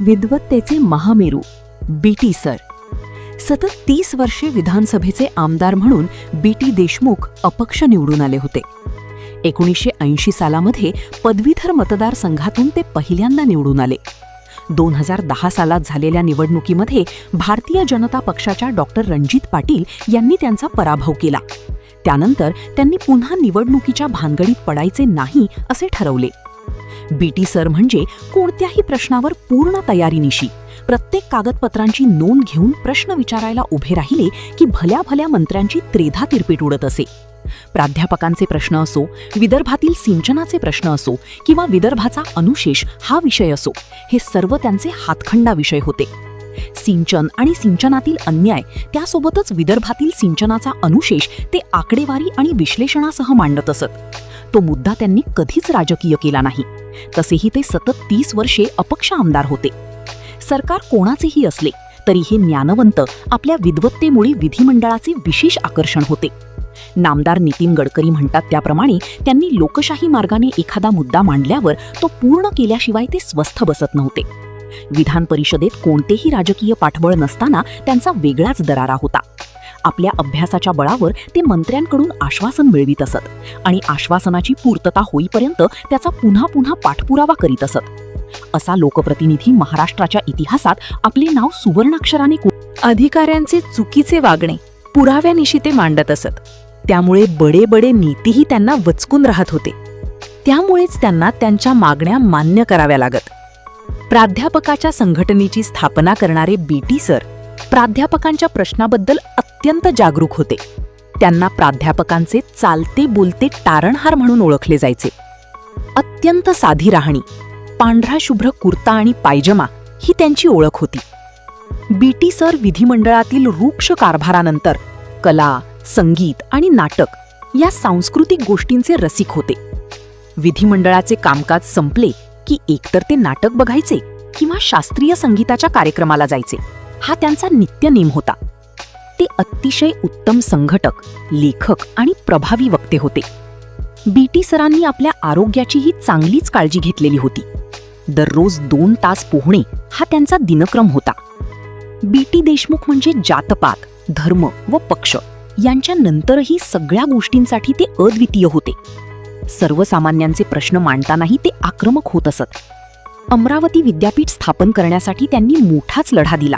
विद्वत्तेचे Mahameru BT sir. सतत 30 वर्षे विधानसभेचे आमदार म्हणून बीटी देशमुख अपक्ष निवडून आले होते. 1980 सालामध्ये पदवीधर मतदारसंघातून ते पहिल्यांदा निवडून आले. 2010 सालात झालेल्या निवडणुकीमध्ये भारतीय जनता पक्षाच्या डॉक्टर रणजित पाटील यांनी त्यांचा पराभव केला. त्यानंतर त्यांनी पुन्हा निवडणुकीच्या भानगडीत पडायचे नाही असे ठरवले. बीटी सर म्हणजे कोणत्याही प्रश्नावर पूर्ण तयारीनिशी प्रत्येक कागदपत्रांची नोंद घेऊन प्रश्न विचारायला उभे राहिले की भल्या भल्या मंत्र्यांची त्रेधा तिरपीट उडत असे. प्राध्यापकांचे प्रश्न असो, विदर्भातील सिंचनाचे प्रश्न असो किंवा विदर्भाचा अनुशेष हा विषय असो, हे सर्व त्यांचे हातखंडा विषय होते. सिंचन आणि सिंचनातील अन्याय, त्यासोबतच विदर्भातील सिंचनाचा अनुशेष ते आकडेवारी आणि विश्लेषणासह मांडत असत. तो मुद्दा त्यांनी कधीच राजकीय केला नाही. तसेही ते सतत 30 वर्षे अपक्ष आमदार होते. सरकार कोणाचेही असले तरी हे ज्ञानवंत आपल्या विद्वत्तेमुळे विधिमंडळाचे विशेष आकर्षण होते. नामदार नितीन गडकरी म्हणतात त्याप्रमाणे त्यांनी लोकशाही मार्गाने एखादा मुद्दा मांडल्यावर तो पूर्ण केल्याशिवाय ते स्वस्थ बसत नव्हते. विधान परिषदेत कोणतेही राजकीय पाठबळ नसताना त्यांचा वेगळाच दरारा होता. आपल्या अभ्यासाच्या बळावर ते मंत्र्यांकडून आश्वासन मिळवित असत आणि आश्वासनाची पूर्तता होईपर्यंत त्याचा पुन्हा पुन्हा पाठपुरावा करीत असत. असा लोकप्रतिनिधी महाराष्ट्राच्या इतिहासात आपले नाव सुवर्णाक्षराने अधिकाऱ्यांचे चुकीचे वागणे पुराव्यानिशी ते मांडत असत. त्यामुळे बडे बडे नीतीही त्यांना वचकून राहत होते. त्यामुळेच त्यांना त्यांच्या मागण्या मान्य कराव्या लागत. प्राध्यापकाच्या संघटनेची स्थापना करणारे बीटी सर प्राध्यापकांच्या प्रश्नाबद्दल अत्यंत जागरूक होते. त्यांना प्राध्यापकांचे चालते बोलते तारणहार म्हणून ओळखले जायचे. अत्यंत साधी राहणी, पांढरा शुभ्र कुर्ता आणि पायजमा ही त्यांची ओळख होती. बीटी सर विधिमंडळातील रूक्ष कारभारानंतर कला, संगीत आणि नाटक या सांस्कृतिक गोष्टींचे रसिक होते. विधिमंडळाचे कामकाज संपले की एकतर ते नाटक बघायचे किंवा शास्त्रीय संगीताच्या कार्यक्रमाला जायचे. हा त्यांचा नित्यनेम होता. ते अतिशय उत्तम संघटक, लेखक आणि प्रभावी वक्ते होते. बीटी सरांनी आपल्या आरोग्याचीही चांगलीच काळजी घेतलेली होती. दररोज 2 तास पोहणे हा त्यांचा दिनक्रम होता. बीटी देशमुख म्हणजे जातपात, धर्म व पक्ष यांच्या नंतरही सगळ्या गोष्टींसाठी ते अद्वितीय होते. सर्वसामान्यांचे प्रश्न मांडतानाही ते आक्रमक होत असत. अमरावती विद्यापीठ स्थापन करण्यासाठी त्यांनी मोठाच लढा दिला.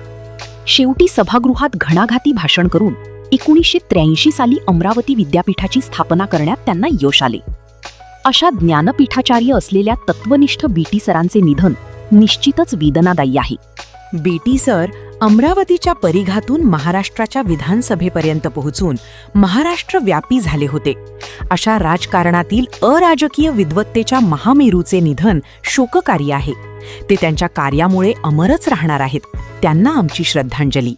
शेवटी सभागृहात घणाघाती भाषण करून 1983 साली अमरावती विद्यापीठाची स्थापना करण्यात त्यांना यश आले. अशा ज्ञानपीठाचार्य असलेल्या तत्वनिष्ठ बीटी सरांचे निधन निश्चितच वेदनादायी आहे. बीटी सर अमरावतीच्या परिघातून महाराष्ट्राच्या विधानसभेपर्यंत पोहोचून महाराष्ट्रव्यापी झाले होते. अशा राजकारणातील अराजकीय विद्वत्तेच्या महामेरूचे निधन शोककारी आहे. ते त्यांच्या कार्यामुळे अमरच राहणार आहेत. त्यांना आमची श्रद्धांजली.